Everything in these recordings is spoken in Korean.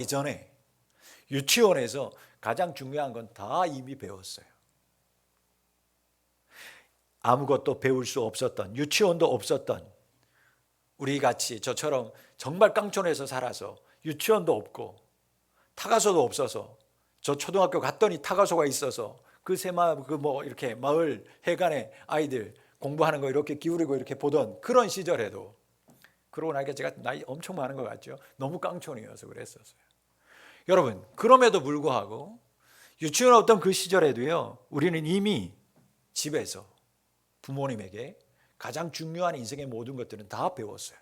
이전에 유치원에서 가장 중요한 건 다 이미 배웠어요. 아무것도 배울 수 없었던, 유치원도 없었던 우리 같이 저처럼 정말 깡촌에서 살아서 유치원도 없고 타가소도 없어서, 저 초등학교 갔더니 타가소가 있어서 그 이렇게 마을 해관에 아이들 공부하는 거 이렇게 기울이고 이렇게 보던 그런 시절에도, 그러고 나니까 제가 나이 엄청 많은 것 같죠. 너무 깡촌이어서 그랬었어요. 여러분, 그럼에도 불구하고 유치원 없던 그 시절에도요, 우리는 이미 집에서 부모님에게 가장 중요한 인생의 모든 것들은 다 배웠어요.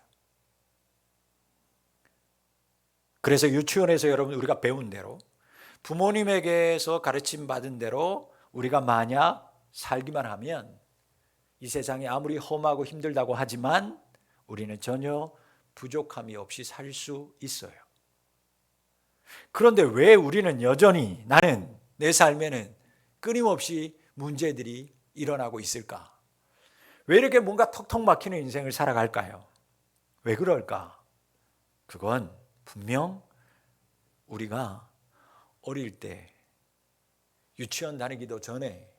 그래서 유치원에서 여러분 우리가 배운 대로, 부모님에게서 가르침 받은 대로 우리가 만약 살기만 하면 이 세상이 아무리 험하고 힘들다고 하지만 우리는 전혀 부족함이 없이 살 수 있어요. 그런데 왜 우리는 여전히, 나는 내 삶에는 끊임없이 문제들이 일어나고 있을까? 왜 이렇게 뭔가 턱턱 막히는 인생을 살아갈까요? 왜 그럴까? 그건 분명 우리가 어릴 때 유치원 다니기도 전에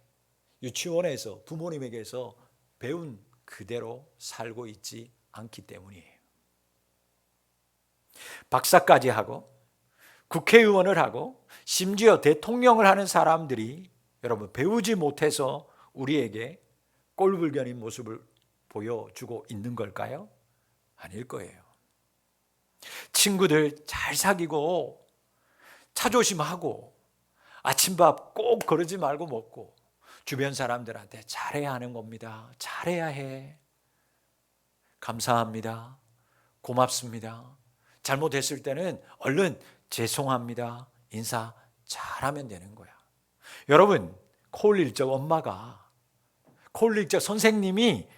유치원에서 부모님에게서 배운 그대로 살고 있지 않기 때문이에요. 박사까지 하고 국회의원을 하고 심지어 대통령을 하는 사람들이 여러분 배우지 못해서 우리에게 꼴불견인 모습을 보여주고 있는 걸까요? 아닐 거예요. 친구들 잘 사귀고 차조심하고 아침밥 꼭 거르지 말고 먹고 주변 사람들한테 잘해야 하는 겁니다. 잘해야 해. 감사합니다. 고맙습니다. 잘못했을 때는 얼른 죄송합니다. 인사 잘하면 되는 거야. 여러분, 콜일적 엄마가, 콜일적 선생님이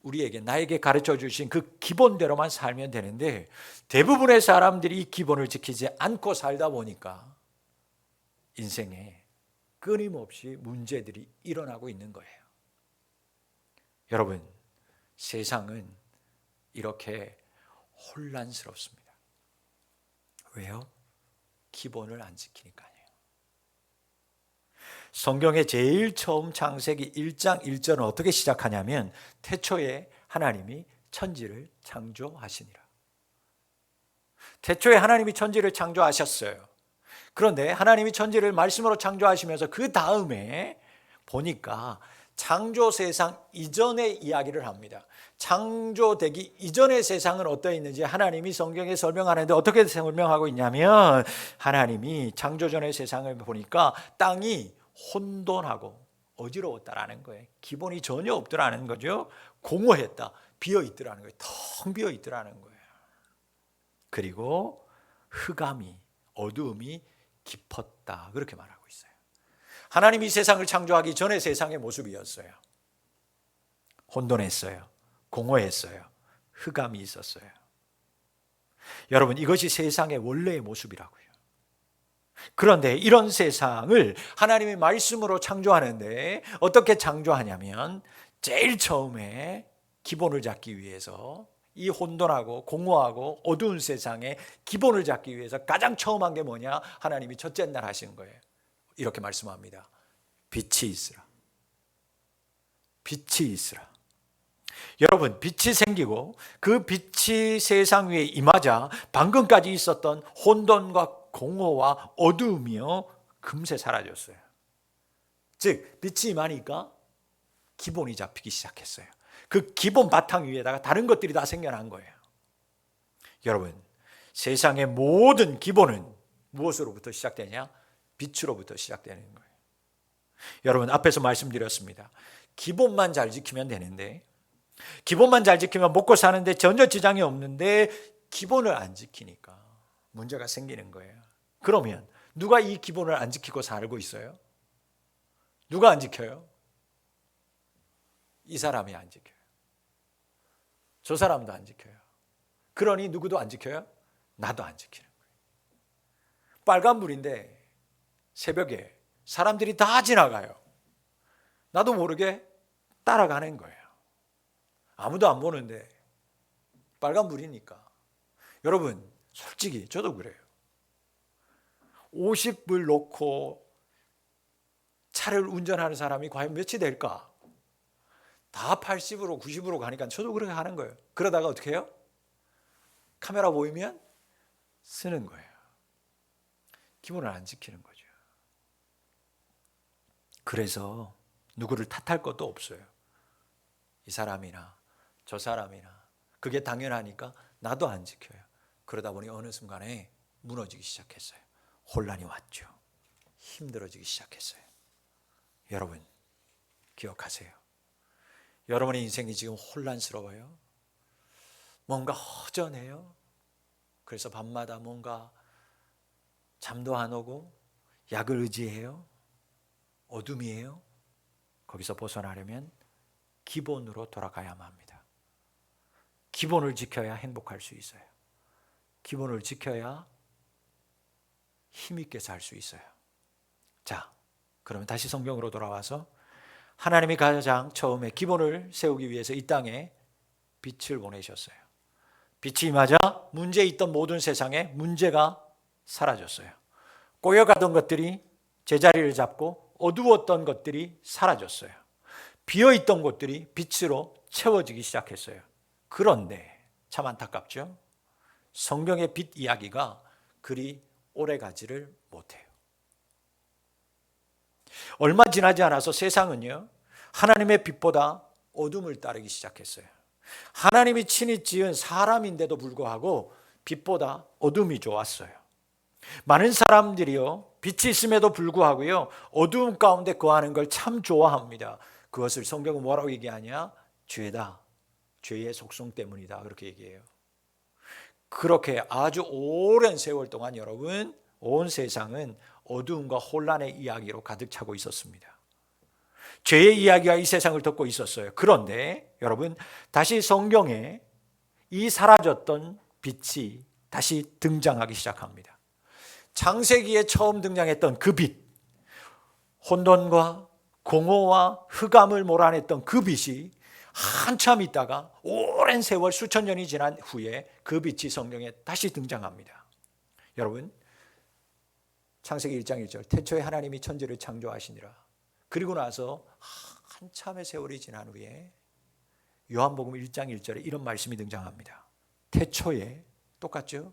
우리에게, 나에게 가르쳐 주신 그 기본대로만 살면 되는데 대부분의 사람들이 이 기본을 지키지 않고 살다 보니까 인생에 끊임없이 문제들이 일어나고 있는 거예요. 여러분, 세상은 이렇게 혼란스럽습니다. 왜요? 기본을 안 지키니까요. 성경의 제일 처음 창세기 1장 1절은 어떻게 시작하냐면 태초에 하나님이 천지를 창조하시니라. 태초에 하나님이 천지를 창조하셨어요. 그런데 하나님이 천지를 말씀으로 창조하시면서 그 다음에 보니까 창조 세상 이전의 이야기를 합니다. 창조되기 이전의 세상은 어떠했는지 하나님이 성경에 설명하는데 어떻게 설명하고 있냐면, 하나님이 창조 전의 세상을 보니까 땅이 혼돈하고 어지러웠다라는 거예요. 기본이 전혀 없더라는 거죠. 공허했다, 비어있더라는 거예요. 텅 비어있더라는 거예요. 그리고 흑암이, 어두움이 깊었다, 그렇게 말하고 있어요. 하나님이 세상을 창조하기 전의 세상의 모습이었어요. 혼돈했어요. 공허했어요. 흑암이 있었어요. 여러분, 이것이 세상의 원래의 모습이라고요. 그런데 이런 세상을 하나님의 말씀으로 창조하는데 어떻게 창조하냐면, 제일 처음에 기본을 잡기 위해서, 이 혼돈하고 공허하고 어두운 세상에 기본을 잡기 위해서 가장 처음 한 게 뭐냐? 하나님이 첫째 날 하신 거예요. 이렇게 말씀합니다. 빛이 있으라. 빛이 있으라. 여러분, 빛이 생기고 그 빛이 세상 위에 임하자 방금까지 있었던 혼돈과 공허와 어두움이요 금세 사라졌어요. 즉 빛이 임하니까 기본이 잡히기 시작했어요. 그 기본 바탕 위에다가 다른 것들이 다 생겨난 거예요. 여러분, 세상의 모든 기본은 무엇으로부터 시작되냐? 빛으로부터 시작되는 거예요. 여러분, 앞에서 말씀드렸습니다. 기본만 잘 지키면 되는데, 기본만 잘 지키면 먹고 사는데 전혀 지장이 없는데 기본을 안 지키니까 문제가 생기는 거예요. 그러면 누가 이 기본을 안 지키고 살고 있어요? 누가 안 지켜요? 이 사람이 안 지켜요. 저 사람도 안 지켜요. 그러니 누구도 안 지켜요? 나도 안 지키는 거예요. 빨간불인데 새벽에 사람들이 다 지나가요. 나도 모르게 따라가는 거예요. 아무도 안 보는데 빨간불이니까. 여러분, 솔직히 저도 그래요. 50불 놓고 차를 운전하는 사람이 과연 몇이 될까? 다 80으로 90으로 가니까 저도 그렇게 하는 거예요. 그러다가 어떻게 해요? 카메라 보이면 쓰는 거예요. 기본을 안 지키는 거죠. 그래서 누구를 탓할 것도 없어요. 이 사람이나 저 사람이나 그게 당연하니까 나도 안 지켜요. 그러다 보니 어느 순간에 무너지기 시작했어요. 혼란이 왔죠. 힘들어지기 시작했어요. 여러분 기억하세요. 여러분의 인생이 지금 혼란스러워요. 뭔가 허전해요. 그래서 밤마다 뭔가 잠도 안 오고 약을 의지해요. 어둠이에요. 거기서 벗어나려면 기본으로 돌아가야만 합니다. 기본을 지켜야 행복할 수 있어요. 기본을 지켜야 힘있게 살 수 있어요. 자, 그러면 다시 성경으로 돌아와서 하나님이 가장 처음에 기본을 세우기 위해서 이 땅에 빛을 보내셨어요. 빛이 임하자 문제 있던 모든 세상에 문제가 사라졌어요. 꼬여가던 것들이 제자리를 잡고 어두웠던 것들이 사라졌어요. 비어있던 곳들이 빛으로 채워지기 시작했어요. 그런데 참 안타깝죠? 성경의 빛 이야기가 그리 오래 가지를 못해요. 얼마 지나지 않아서 세상은요, 하나님의 빛보다 어둠을 따르기 시작했어요. 하나님이 친히 지은 사람인데도 불구하고 빛보다 어둠이 좋았어요. 많은 사람들이요, 빛이 있음에도 불구하고요, 어두움 가운데 거하는 걸 참 좋아합니다. 그것을 성경은 뭐라고 얘기하냐? 죄다. 죄의 속성 때문이다. 그렇게 얘기해요. 그렇게 아주 오랜 세월 동안 여러분, 온 세상은 어두움과 혼란의 이야기로 가득 차고 있었습니다. 죄의 이야기가 이 세상을 덮고 있었어요. 그런데 여러분, 다시 성경에 이 사라졌던 빛이 다시 등장하기 시작합니다. 창세기에 처음 등장했던 그 빛, 혼돈과 공허와 흑암을 몰아냈던 그 빛이 한참 있다가 오랜 세월 수천 년이 지난 후에 그 빛이 성경에 다시 등장합니다. 여러분, 창세기 1장 1절 태초에 하나님이 천지를 창조하시니라. 그리고 나서 한참의 세월이 지난 후에 요한복음 1장 1절에 이런 말씀이 등장합니다. 태초에 똑같죠?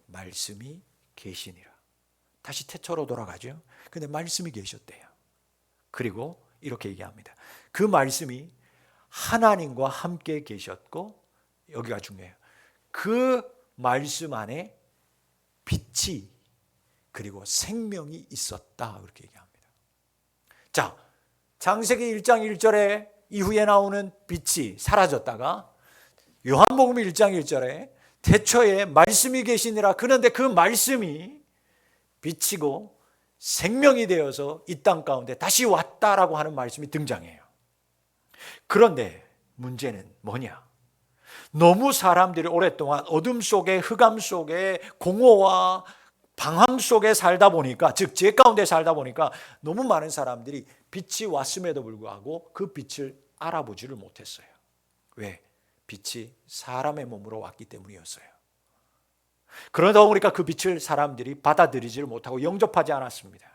말씀이 계시니라. 다시 태초로 돌아가죠. 근데 말씀이 계셨대요. 그리고 이렇게 얘기합니다. 그 말씀이 하나님과 함께 계셨고, 여기가 중요해요. 그 말씀 안에 빛이 그리고 생명이 있었다. 그렇게 얘기합니다. 자, 창세기 1장 1절에 이후에 나오는 빛이 사라졌다가 요한복음 1장 1절에 태초에 말씀이 계시니라. 그런데 그 말씀이 빛이고 생명이 되어서 이 땅 가운데 다시 왔다라고 하는 말씀이 등장해요. 그런데 문제는 뭐냐? 너무 사람들이 오랫동안 어둠 속에, 흑암 속에, 공허와 방황 속에 살다 보니까, 즉 죄 가운데 살다 보니까 너무 많은 사람들이 빛이 왔음에도 불구하고 그 빛을 알아보지를 못했어요. 왜? 빛이 사람의 몸으로 왔기 때문이었어요. 그러다 보니까 그 빛을 사람들이 받아들이지를 못하고 영접하지 않았습니다.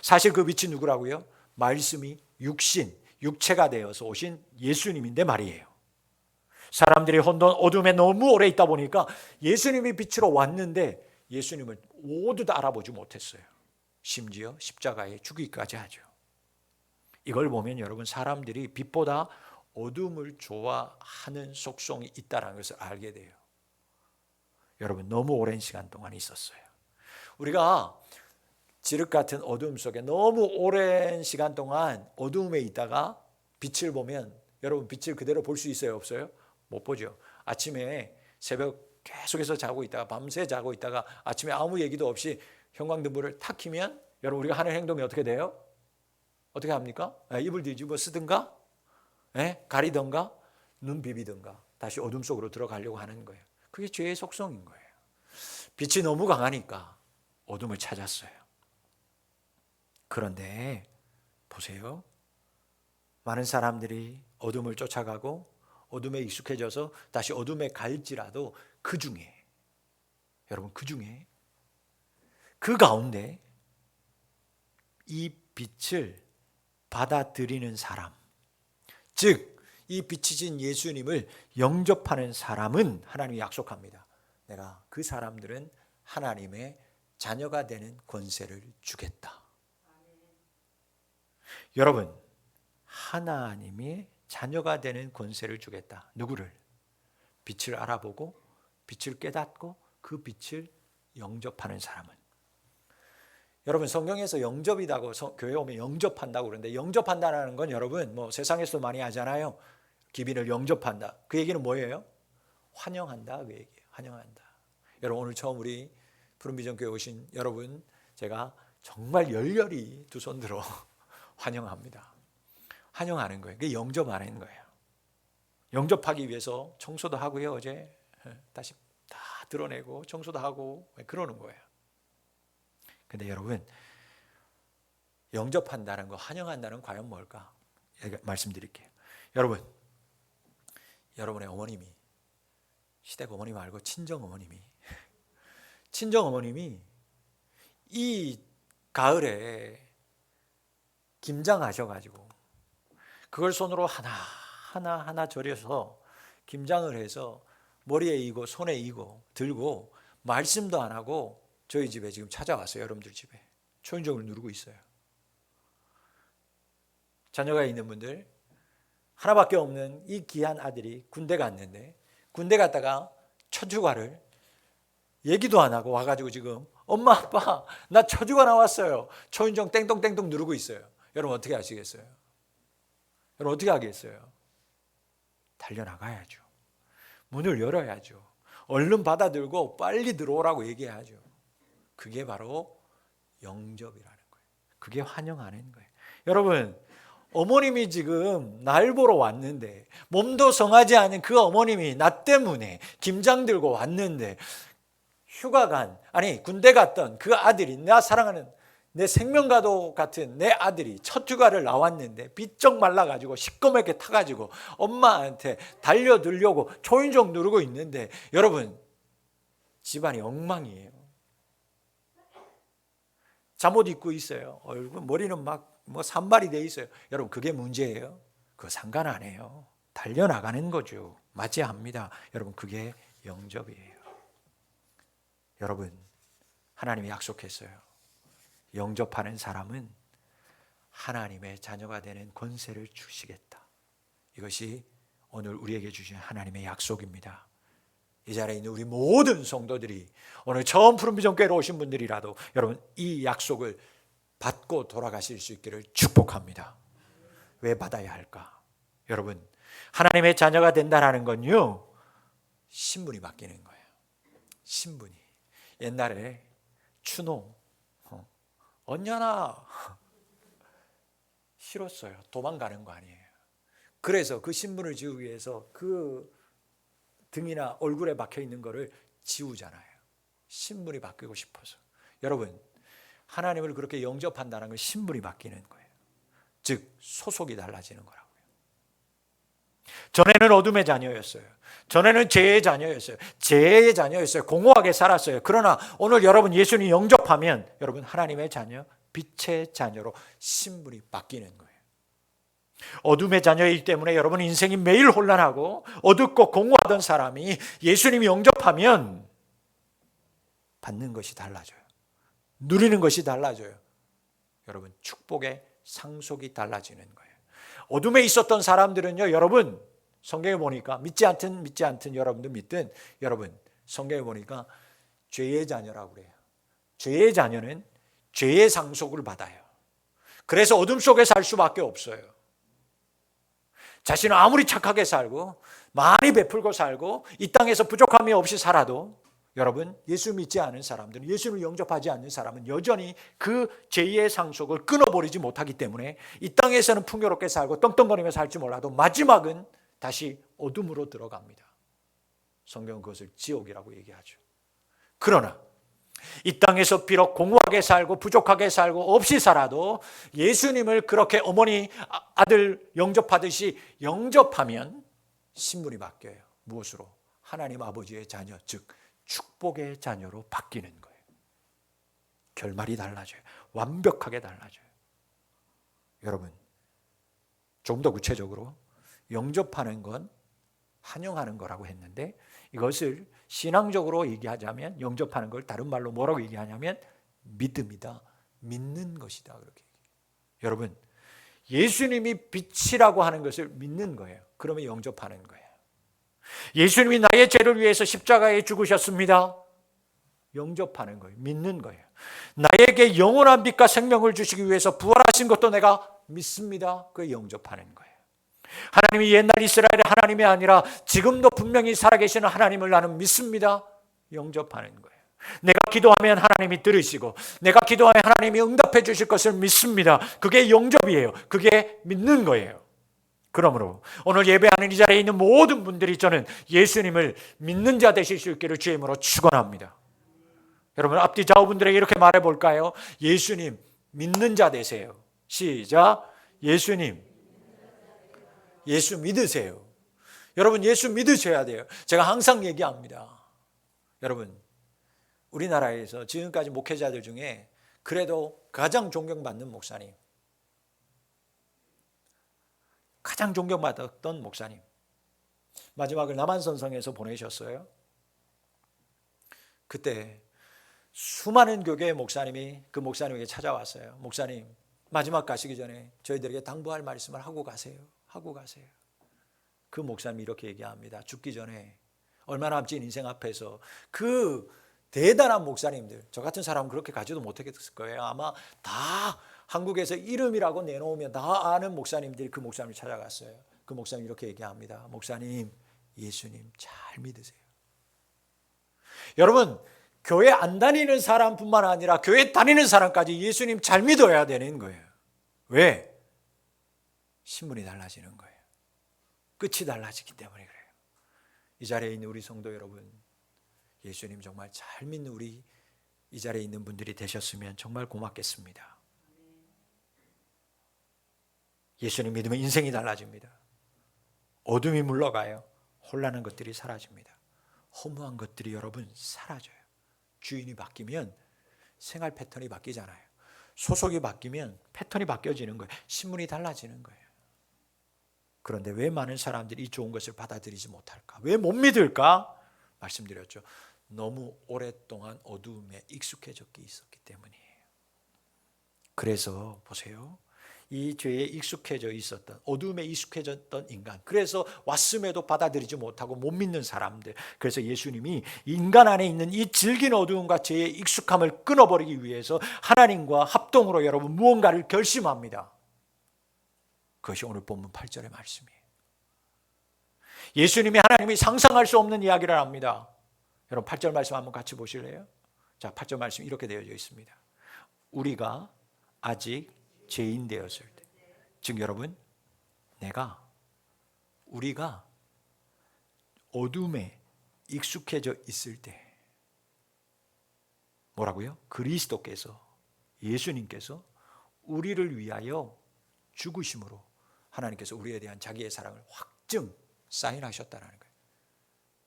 사실 그 빛이 누구라고요? 말씀이 육체가 되어서 오신 예수님인데 말이에요. 사람들이 혼돈, 어둠에 너무 오래 있다 보니까 예수님이 빛으로 왔는데 예수님을 모두 다 알아보지 못했어요. 심지어 십자가에 죽이기까지 하죠. 이걸 보면 여러분, 사람들이 빛보다 어둠을 좋아하는 속성이 있다는 것을 알게 돼요. 여러분, 너무 오랜 시간 동안 있었어요. 우리가 지륵 같은 어둠 속에 너무 오랜 시간 동안 어둠에 있다가 빛을 보면 여러분, 빛을 그대로 볼 수 있어요, 없어요? 못 보죠. 아침에 새벽 계속해서 자고 있다가 밤새 자고 있다가 아침에 아무 얘기도 없이 형광등불을 탁 켜면 여러분, 우리가 하는 행동이 어떻게 돼요? 어떻게 합니까? 이불 뒤집어 쓰든가, 가리든가, 눈 비비든가 다시 어둠 속으로 들어가려고 하는 거예요. 그게 죄의 속성인 거예요. 빛이 너무 강하니까 어둠을 찾았어요. 그런데 보세요. 많은 사람들이 어둠을 쫓아가고 어둠에 익숙해져서 다시 어둠에 갈지라도 그 중에 그 가운데 이 빛을 받아들이는 사람, 즉 이 빛이신 예수님을 영접하는 사람은 하나님이 약속합니다. 내가 그 사람들은 하나님의 자녀가 되는 권세를 주겠다. 여러분, 하나님이 자녀가 되는 권세를 주겠다. 누구를? 빛을 알아보고 빛을 깨닫고 그 빛을 영접하는 사람은. 여러분, 성경에서 영접이라고, 교회 오면 영접한다고 그러는데, 영접한다는 건 여러분 뭐 세상에서도 많이 하잖아요. 기빈을 영접한다. 그 얘기는 뭐예요? 환영한다, 그 얘기예요. 환영한다. 여러분, 오늘 처음 우리 푸른비전교회 오신 여러분, 제가 정말 열렬히 두 손 들어 환영합니다. 환영하는 거예요. 그게 영접하는 거예요. 영접하기 위해서 청소도 하고요. 어제 다시 다 드러내고 청소도 하고 그러는 거예요. 근데 여러분, 영접한다는 거, 환영한다는 건 과연 뭘까? 말씀드릴게요. 여러분, 여러분의 어머님이, 시댁 어머니 말고 친정 어머님이 이 가을에 김장하셔가지고 그걸 손으로 하나 절여서 김장을 해서 머리에 이고 손에 이고 들고 말씀도 안 하고 저희 집에 지금 찾아왔어요. 여러분들 집에 초인종을 누르고 있어요. 자녀가 있는 분들, 하나밖에 없는 이 귀한 아들이 군대 갔는데, 군대 갔다가 첫 휴가를 얘기도 안 하고 와가지고 지금 엄마 아빠 나 첫 휴가 나왔어요. 초인종 땡동땡동 누르고 있어요. 여러분 어떻게 하시겠어요? 여러분 어떻게 하겠어요? 달려나가야죠. 문을 열어야죠. 얼른 받아들고 빨리 들어오라고 얘기해야죠. 그게 바로 영접이라는 거예요. 그게 환영하는 거예요. 여러분, 어머님이 지금 날 보러 왔는데, 몸도 성하지 않은 그 어머님이 나 때문에 김장 들고 왔는데, 휴가 간, 아니 군대 갔던 그 아들이, 나 사랑하는 내 생명과도 같은 내 아들이 첫 휴가를 나왔는데 비쩍 말라가지고 시꺼멓게 타가지고 엄마한테 달려들려고 초인종 누르고 있는데, 여러분 집안이 엉망이에요. 잠옷 입고 있어요. 얼굴 머리는 막 산발이 돼 있어요. 여러분 그게 문제예요? 그거 상관 안 해요. 달려나가는 거죠. 맞이합니다. 여러분 그게 영접이에요. 여러분 하나님이 약속했어요. 영접하는 사람은 하나님의 자녀가 되는 권세를 주시겠다. 이것이 오늘 우리에게 주신 하나님의 약속입니다. 이 자리에 있는 우리 모든 성도들이, 오늘 처음 푸른비전교회로 오신 분들이라도 여러분 이 약속을 받고 돌아가실 수 있기를 축복합니다. 왜 받아야 할까? 여러분 하나님의 자녀가 된다는 건요, 신분이 바뀌는 거예요. 신분이. 옛날에 추노 언녀나 싫었어요. 도망가는 거 아니에요. 그래서 그 신분을 지우기 위해서 그 등이나 얼굴에 박혀 있는 거를 지우잖아요. 신분이 바뀌고 싶어서. 여러분 하나님을 그렇게 영접한다는 건 신분이 바뀌는 거예요. 즉 소속이 달라지는 거라고요. 전에는 어둠의 자녀였어요. 전에는 죄의 자녀였어요. 죄의 자녀였어요. 공허하게 살았어요. 그러나 오늘 여러분 예수님 영접하면 여러분 하나님의 자녀, 빛의 자녀로 신분이 바뀌는 거예요. 어둠의 자녀이기 때문에 여러분 인생이 매일 혼란하고 어둡고 공허하던 사람이 예수님이 영접하면 받는 것이 달라져요. 누리는 것이 달라져요. 여러분 축복의 상속이 달라지는 거예요. 어둠에 있었던 사람들은요, 여러분 성경에 보니까 믿지 않든 여러분도 믿든, 여러분 성경에 보니까 죄의 자녀라고 그래요. 죄의 자녀는 죄의 상속을 받아요. 그래서 어둠 속에 살 수밖에 없어요. 자신은 아무리 착하게 살고 많이 베풀고 살고 이 땅에서 부족함이 없이 살아도 여러분 예수 믿지 않은 사람들은, 예수를 영접하지 않는 사람은 여전히 그 죄의 상속을 끊어버리지 못하기 때문에 이 땅에서는 풍요롭게 살고 떵떵거리며 살지 몰라도 마지막은 다시 어둠으로 들어갑니다. 성경은 그것을 지옥이라고 얘기하죠. 그러나 이 땅에서 비록 공허하게 살고 부족하게 살고 없이 살아도 예수님을 그렇게 어머니 아들 영접하듯이 영접하면 신분이 바뀌어요. 무엇으로? 하나님 아버지의 자녀, 즉 축복의 자녀로 바뀌는 거예요. 결말이 달라져요. 완벽하게 달라져요. 여러분, 좀 더 구체적으로 영접하는 건 환영하는 거라고 했는데, 이것을 신앙적으로 얘기하자면 영접하는 걸 다른 말로 뭐라고 얘기하냐면 믿음이다, 믿는 것이다, 그렇게 얘기해요. 여러분, 예수님이 빛이라고 하는 것을 믿는 거예요. 그러면 영접하는 거예요. 예수님이 나의 죄를 위해서 십자가에 죽으셨습니다. 영접하는 거예요. 믿는 거예요. 나에게 영원한 빛과 생명을 주시기 위해서 부활하신 것도 내가 믿습니다. 그게 영접하는 거예요. 하나님이 옛날 이스라엘의 하나님이 아니라 지금도 분명히 살아계시는 하나님을 나는 믿습니다. 영접하는 거예요. 내가 기도하면 하나님이 들으시고 내가 기도하면 하나님이 응답해 주실 것을 믿습니다. 그게 영접이에요. 그게 믿는 거예요. 그러므로 오늘 예배하는 이 자리에 있는 모든 분들이 저는 예수님을 믿는 자 되실 수 있기를 주의 이름으로 축원합니다. 여러분, 앞뒤 좌우분들에게 이렇게 말해 볼까요? 예수님 믿는 자 되세요. 시작. 예수님, 예수 믿으세요. 여러분, 예수 믿으셔야 돼요. 제가 항상 얘기합니다. 여러분, 우리나라에서 지금까지 목회자들 중에 그래도 가장 존경받는 목사님, 가장 존경받았던 목사님, 마지막을 남한선성에서 보내셨어요. 그때 수많은 교계의 목사님이 그 목사님에게 찾아왔어요. 목사님, 마지막 가시기 전에 저희들에게 당부할 말씀을 하고 가세요. 하고 가세요. 그 목사님이 이렇게 얘기합니다. 죽기 전에 얼마나 남진 인생 앞에서 그 대단한 목사님들, 저 같은 사람은 그렇게 가지도 못했을 거예요. 아마 다 한국에서 이름이라고 내놓으면 다 아는 목사님들이 그 목사님을 찾아갔어요. 그 목사님이 이렇게 얘기합니다. 목사님, 예수님 잘 믿으세요. 여러분, 교회 안 다니는 사람뿐만 아니라 교회 다니는 사람까지 예수님 잘 믿어야 되는 거예요. 왜? 신분이 달라지는 거예요. 끝이 달라지기 때문에 그래요. 이 자리에 있는 우리 성도 여러분, 예수님 정말 잘 믿는 우리 이 자리에 있는 분들이 되셨으면 정말 고맙겠습니다. 예수님 믿으면 인생이 달라집니다. 어둠이 물러가요. 혼란한 것들이 사라집니다. 허무한 것들이 여러분 사라져요. 주인이 바뀌면 생활 패턴이 바뀌잖아요. 소속이 바뀌면 패턴이 바뀌어지는 거예요. 신문이 달라지는 거예요. 그런데 왜 많은 사람들이 이 좋은 것을 받아들이지 못할까? 왜 못 믿을까? 말씀드렸죠. 너무 오랫동안 어두움에 익숙해져 있었기 때문이에요. 그래서 보세요. 이 죄에 익숙해져 있었던, 어두움에 익숙해졌던 인간, 그래서 왔음에도 받아들이지 못하고 못 믿는 사람들, 그래서 예수님이 인간 안에 있는 이 질긴 어두움과 죄의 익숙함을 끊어버리기 위해서 하나님과 합동으로 여러분 무언가를 결심합니다. 그것이 오늘 본문 8절의 말씀이에요. 예수님이 하나님이 상상할 수 없는 이야기를 합니다. 여러분 8절 말씀 한번 같이 보실래요? 자, 8절 말씀 이렇게 되어져 있습니다. 우리가 아직 죄인 되었을 때, 즉 여러분, 우리가 어둠에 익숙해져 있을 때 뭐라고요? 그리스도께서, 예수님께서 우리를 위하여 죽으심으로 하나님께서 우리에 대한 자기의 사랑을 확증 사인하셨다는 거예요.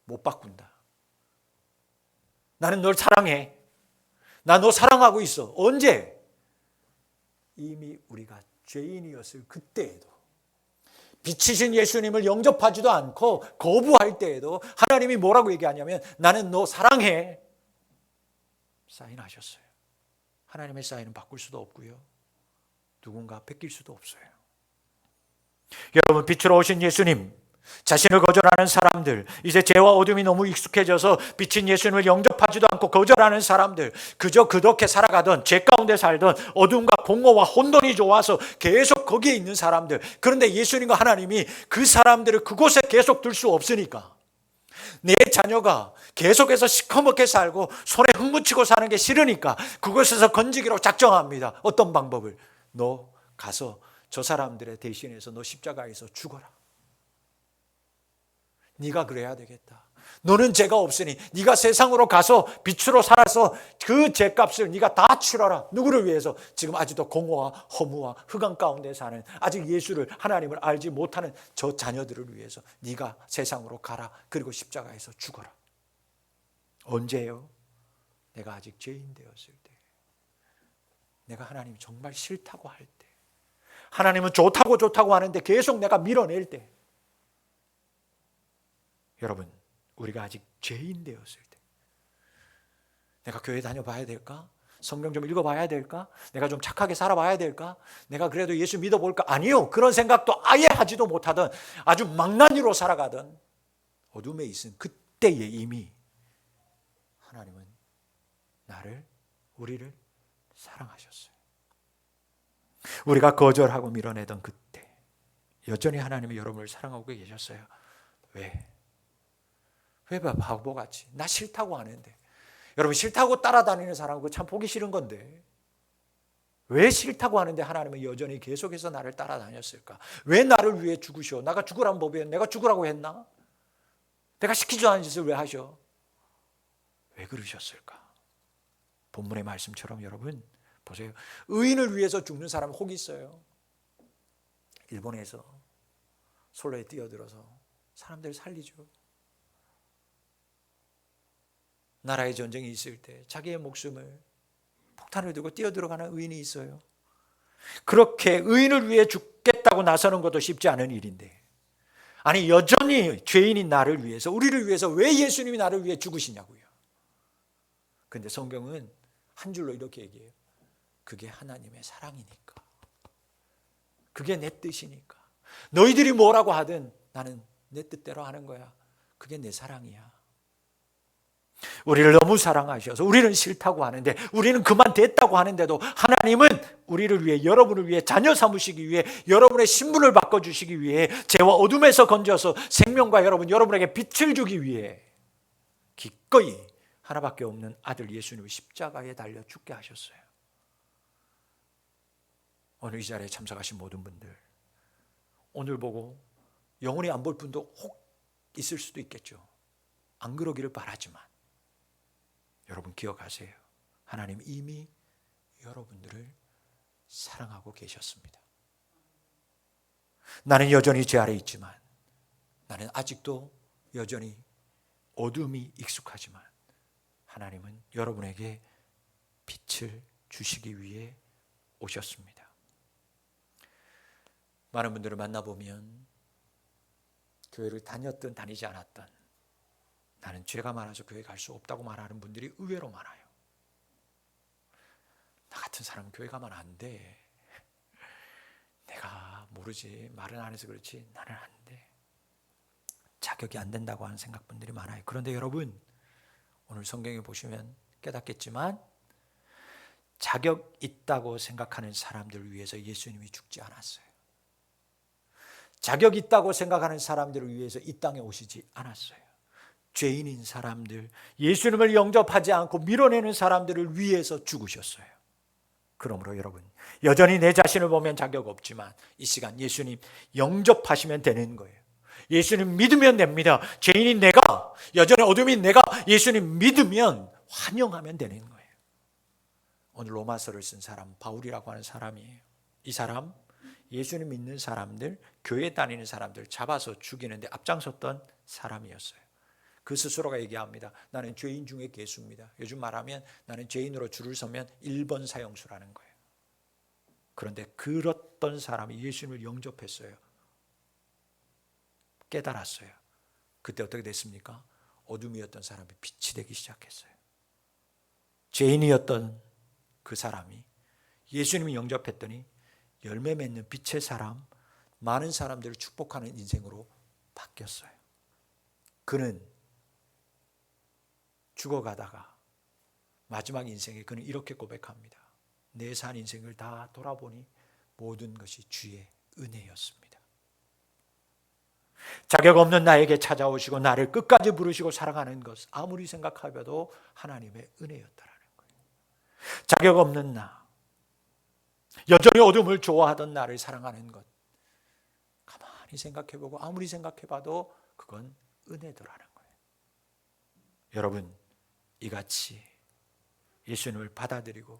못 바꾼다. 나는 널 사랑해. 나 너 사랑하고 있어. 언제? 이미 우리가 죄인이었을 그때에도, 빛이신 예수님을 영접하지도 않고 거부할 때에도 하나님이 뭐라고 얘기하냐면 나는 너 사랑해. 사인하셨어요. 하나님의 사인은 바꿀 수도 없고요. 누군가 베낄 수도 없어요. 여러분, 빛으로 오신 예수님, 자신을 거절하는 사람들, 이제 죄와 어둠이 너무 익숙해져서 빛인 예수님을 영접하지도 않고 거절하는 사람들, 그저 그렇게 살아가던, 죄 가운데 살던, 어둠과 공허와 혼돈이 좋아서 계속 거기에 있는 사람들, 그런데 예수님과 하나님이 그 사람들을 그곳에 계속 둘 수 없으니까, 내 자녀가 계속해서 시커멓게 살고 손에 흙 묻히고 사는 게 싫으니까 그곳에서 건지기로 작정합니다. 어떤 방법을? 너 가서 저 사람들의 대신해서 너 십자가에서 죽어라. 네가 그래야 되겠다. 너는 죄가 없으니 네가 세상으로 가서 빛으로 살아서 그 죄값을 네가 다 치러라. 누구를 위해서? 지금 아직도 공허와 허무와 흑암 가운데 사는, 아직 예수를, 하나님을 알지 못하는 저 자녀들을 위해서 네가 세상으로 가라. 그리고 십자가에서 죽어라. 언제요? 내가 아직 죄인 되었을 때. 내가 하나님이 정말 싫다고 할 때, 하나님은 좋다고 하는데 계속 내가 밀어낼 때, 여러분, 우리가 아직 죄인 되었을 때, 내가 교회 다녀봐야 될까? 성경 좀 읽어봐야 될까? 내가 좀 착하게 살아봐야 될까? 내가 그래도 예수 믿어볼까? 아니요. 그런 생각도 아예 하지도 못하던, 아주 망나니로 살아가던 어둠에 있은 그때에 이미 하나님은 우리를 사랑하셨어요. 우리가 거절하고 밀어내던 그때 여전히 하나님이 여러분을 사랑하고 계셨어요. 왜 바보같이 나 싫다고 하는데, 여러분, 싫다고 따라다니는 사람은 그거 참 보기 싫은 건데, 왜 싫다고 하는데 하나님은 여전히 계속해서 나를 따라다녔을까? 왜 나를 위해 죽으셔? 내가 죽으라는 법이에요. 내가 죽으라고 했나? 내가 시키지 않은 짓을 왜 하셔? 왜 그러셨을까? 본문의 말씀처럼 여러분 보세요. 의인을 위해서 죽는 사람은 혹 있어요. 일본에서 솔로에 뛰어들어서 사람들 살리죠. 나라의 전쟁이 있을 때 자기의 목숨을 폭탄을 들고 뛰어들어가는 의인이 있어요. 그렇게 의인을 위해 죽겠다고 나서는 것도 쉽지 않은 일인데, 아니 여전히 죄인인 나를 위해서, 우리를 위해서 왜 예수님이 나를 위해 죽으시냐고요. 그런데 성경은 한 줄로 이렇게 얘기해요. 그게 하나님의 사랑이니까, 그게 내 뜻이니까. 너희들이 뭐라고 하든 나는 내 뜻대로 하는 거야. 그게 내 사랑이야. 우리를 너무 사랑하셔서 우리는 싫다고 하는데, 우리는 그만 됐다고 하는데도 하나님은 우리를 위해, 여러분을 위해 자녀 삼으시기 위해, 여러분의 신분을 바꿔주시기 위해, 죄와 어둠에서 건져서 생명과 여러분에게 빛을 주기 위해 기꺼이 하나밖에 없는 아들 예수님을 십자가에 달려 죽게 하셨어요. 오늘 이 자리에 참석하신 모든 분들, 오늘 보고 영원히 안 볼 분도 혹 있을 수도 있겠죠. 안 그러기를 바라지만 여러분 기억하세요. 하나님 이미 여러분들을 사랑하고 계셨습니다. 나는 여전히 죄 아래 있지만, 나는 아직도 여전히 어둠이 익숙하지만, 하나님은 여러분에게 빛을 주시기 위해 오셨습니다. 많은 분들을 만나보면 교회를 다녔든 다니지 않았든 나는 죄가 많아서 교회 갈 수 없다고 말하는 분들이 의외로 많아요. 나 같은 사람은 교회 가면 안 돼. 내가 모르지, 말은 안 해서 그렇지 나는 안 돼. 자격이 안 된다고 하는 생각분들이 많아요. 그런데 여러분, 오늘 성경에 보시면 깨닫겠지만, 자격 있다고 생각하는 사람들을 위해서 예수님이 죽지 않았어요. 자격 있다고 생각하는 사람들을 위해서 이 땅에 오시지 않았어요. 죄인인 사람들, 예수님을 영접하지 않고 밀어내는 사람들을 위해서 죽으셨어요. 그러므로 여러분, 여전히 내 자신을 보면 자격 없지만 이 시간 예수님 영접하시면 되는 거예요. 예수님 믿으면 됩니다. 죄인인 내가, 여전히 어둠인 내가 예수님 믿으면 환영하면 되는 거예요. 오늘 로마서를 쓴 사람, 바울이라고 하는 사람이에요. 이 사람, 예수님 믿는 사람들, 교회 다니는 사람들 잡아서 죽이는데 앞장섰던 사람이었어요. 그 스스로가 얘기합니다. 나는 죄인 중에 괴수입니다. 요즘 말하면 나는 죄인으로 줄을 서면 1번 사형수라는 거예요. 그런데 그랬던 사람이 예수님을 영접했어요. 깨달았어요. 그때 어떻게 됐습니까? 어둠이었던 사람이 빛이 되기 시작했어요. 죄인이었던 그 사람이 예수님을 영접했더니 열매 맺는 빛의 사람, 많은 사람들을 축복하는 인생으로 바뀌었어요. 그는 죽어가다가 마지막 인생에 그는 이렇게 고백합니다. 내 산 인생을 다 돌아보니 모든 것이 주의 은혜였습니다. 자격 없는 나에게 찾아오시고 나를 끝까지 부르시고 사랑하는 것, 아무리 생각해봐도 하나님의 은혜였다라는 거예요. 자격 없는 나, 여전히 어둠을 좋아하던 나를 사랑하는 것, 가만히 생각해보고 아무리 생각해봐도 그건 은혜더라는 거예요. 여러분, 이같이 예수님을 받아들이고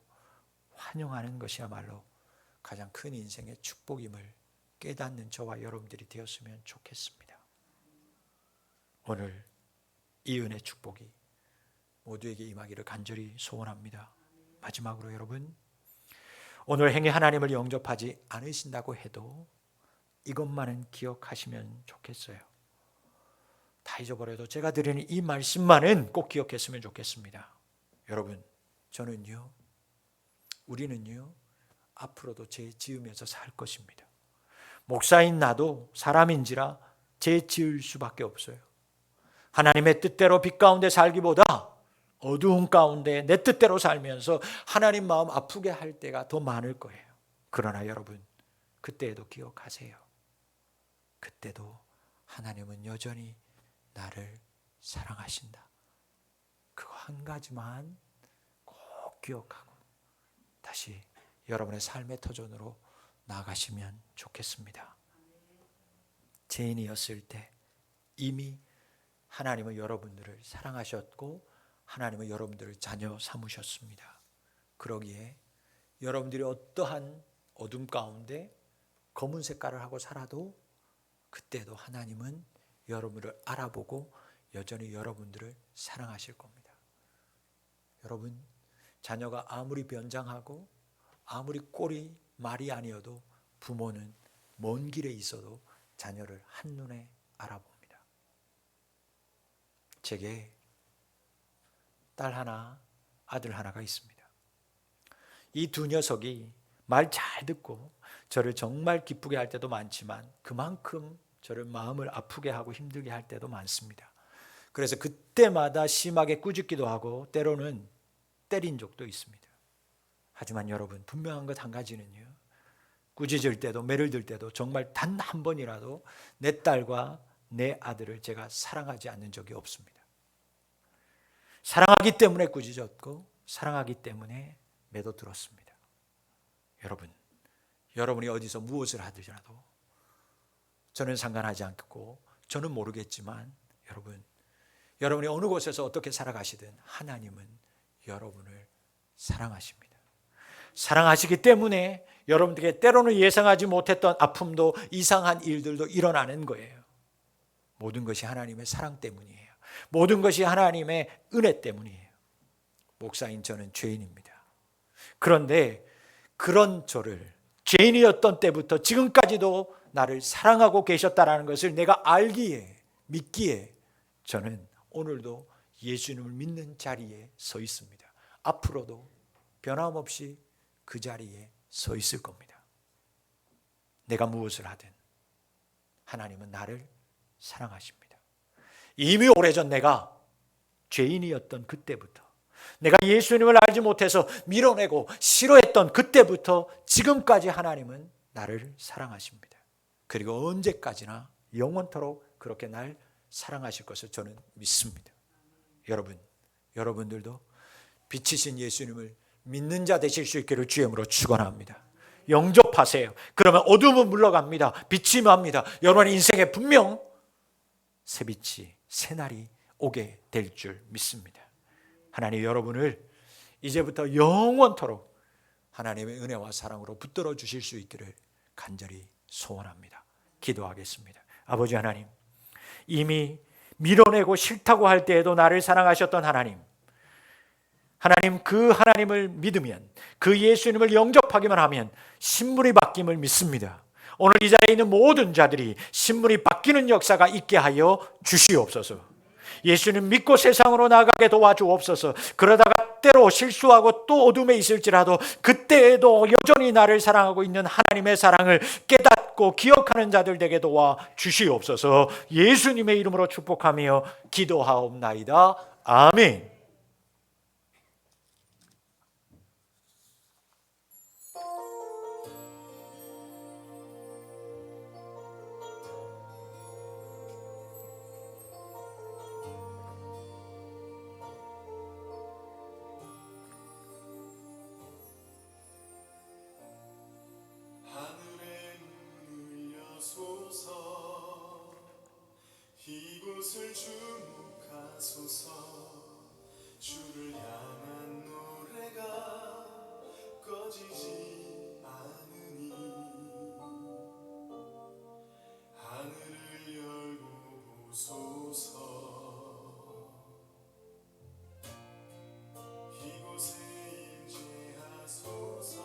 환영하는 것이야말로 가장 큰 인생의 축복임을 깨닫는 저와 여러분들이 되었으면 좋겠습니다. 오늘 이 은혜 축복이 모두에게 임하기를 간절히 소원합니다. 마지막으로 여러분, 오늘 행히 하나님을 영접하지 않으신다고 해도 이것만은 기억하시면 좋겠어요. 다 잊어버려도 제가 드리는 이 말씀만은 꼭 기억했으면 좋겠습니다. 여러분, 저는요, 우리는요, 앞으로도 죄 지으면서 살 것입니다. 목사인 나도 사람인지라 죄 지을 수밖에 없어요. 하나님의 뜻대로 빛 가운데 살기보다 어두운 가운데 내 뜻대로 살면서 하나님 마음 아프게 할 때가 더 많을 거예요. 그러나 여러분, 그때에도 기억하세요. 그때도 하나님은 여전히 나를 사랑하신다. 그거 한 가지만 꼭 기억하고 다시 여러분의 삶의 터전으로 나가시면 좋겠습니다. 죄인이었을 때 이미 하나님은 여러분들을 사랑하셨고 하나님은 여러분들을 자녀 삼으셨습니다. 그러기에 여러분들이 어떠한 어둠 가운데 검은 색깔을 하고 살아도 그때도 하나님은 여러분을 알아보고 여전히 여러분들을 사랑하실 겁니다. 여러분, 자녀가 아무리 변장하고 아무리 꼴이 말이 아니어도 부모는 먼 길에 있어도 자녀를 한눈에 알아봅니다. 제게 딸 하나, 아들 하나가 있습니다. 이 두 녀석이 말 잘 듣고 저를 정말 기쁘게 할 때도 많지만 그만큼 저를 마음을 아프게 하고 힘들게 할 때도 많습니다. 그래서 그때마다 심하게 꾸짖기도 하고 때로는 때린 적도 있습니다. 하지만 여러분, 분명한 것 한 가지는요, 꾸짖을 때도 매를 들 때도 정말 단 한 번이라도 내 딸과 내 아들을 제가 사랑하지 않는 적이 없습니다. 사랑하기 때문에 꾸짖었고 사랑하기 때문에 매도 들었습니다. 여러분, 여러분이 어디서 무엇을 하더라도 저는 상관하지 않고 저는 모르겠지만 여러분이 어느 곳에서 어떻게 살아가시든 하나님은 여러분을 사랑하십니다. 사랑하시기 때문에 여러분들에게 때로는 예상하지 못했던 아픔도 이상한 일들도 일어나는 거예요. 모든 것이 하나님의 사랑 때문이에요. 모든 것이 하나님의 은혜 때문이에요. 목사인 저는 죄인입니다. 그런데 그런 저를 죄인이었던 때부터 지금까지도 나를 사랑하고 계셨다는 것을 내가 알기에 믿기에 저는 오늘도 예수님을 믿는 자리에 서 있습니다. 앞으로도 변함없이 그 자리에 서 있을 겁니다. 내가 무엇을 하든 하나님은 나를 사랑하십니다. 이미 오래전 내가 죄인이었던 그때부터, 내가 예수님을 알지 못해서 밀어내고 싫어했던 그때부터 지금까지 하나님은 나를 사랑하십니다. 그리고 언제까지나 영원토록 그렇게 날 사랑하실 것을 저는 믿습니다. 여러분들도 빛이신 예수님을 믿는 자 되실 수 있기를 주의 이름으로 축원합니다. 영접하세요. 그러면 어둠은 물러갑니다. 빛이 임합니다. 여러분의 인생에 분명 새빛이, 새날이 오게 될 줄 믿습니다. 하나님, 여러분을 이제부터 영원토록 하나님의 은혜와 사랑으로 붙들어 주실 수 있기를 간절히 소원합니다. 기도하겠습니다. 아버지 하나님, 이미 밀어내고 싫다고 할 때에도 나를 사랑하셨던 하나님, 그 하나님을 믿으면, 그 예수님을 영접하기만 하면 신분이 바뀜을 믿습니다. 오늘 이 자리에 있는 모든 자들이 신분이 바뀌는 역사가 있게 하여 주시옵소서. 예수님 믿고 세상으로 나가게 도와주옵소서. 그러다가 때로 실수하고 또 어둠에 있을지라도 그때에도 여전히 나를 사랑하고 있는 하나님의 사랑을 깨닫고 기억하는 자들 되게 도와 주시옵소서. 예수님의 이름으로 축복하며 기도하옵나이다. 아멘. 이곳을 주목하소서. 주를 향한 노래가 꺼지지 않으니 하늘을 열고 보소서. 이곳에 임재하소서.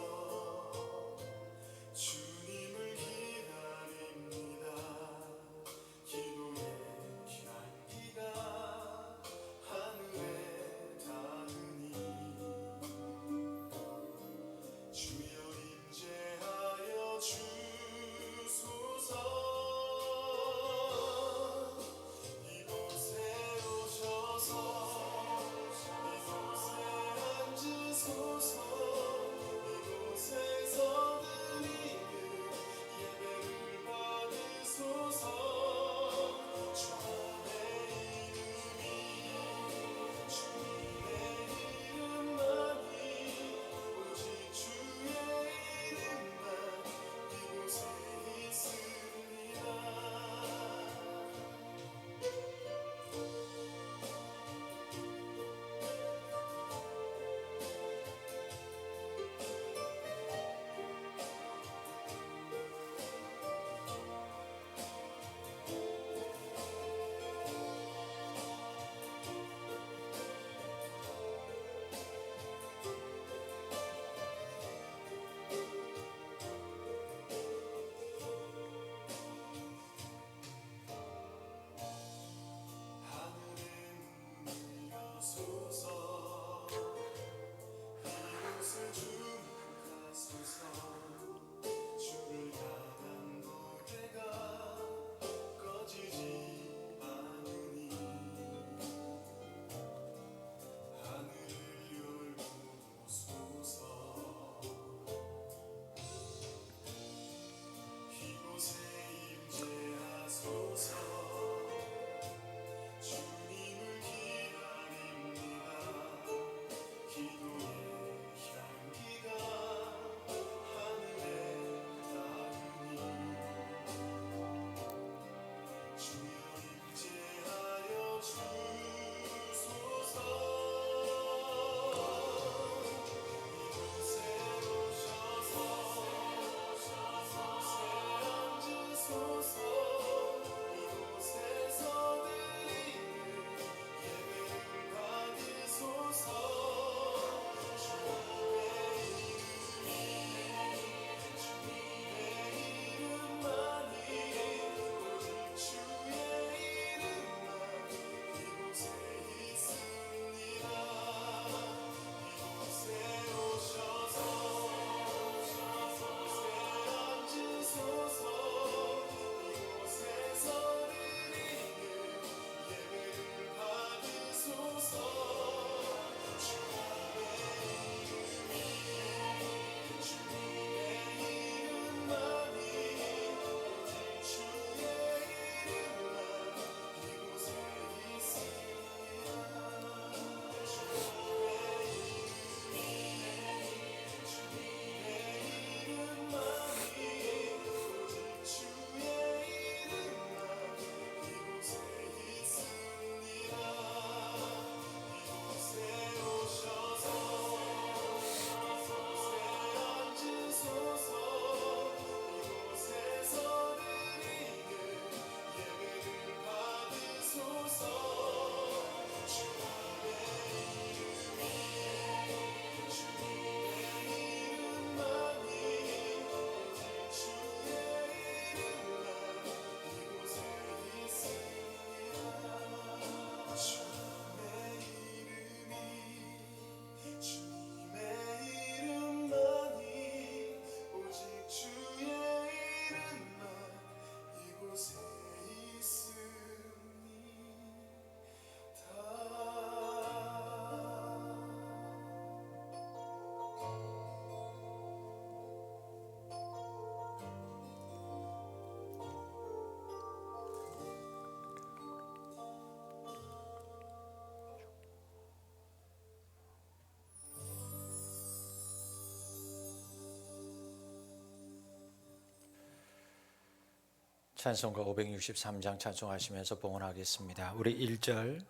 찬송가 563장 찬송하시면서 봉헌하겠습니다. 우리 1절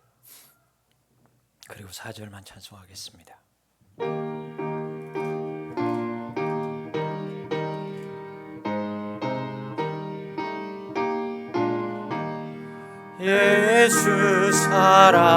그리고 4절만 찬송하겠습니다. 예수 사랑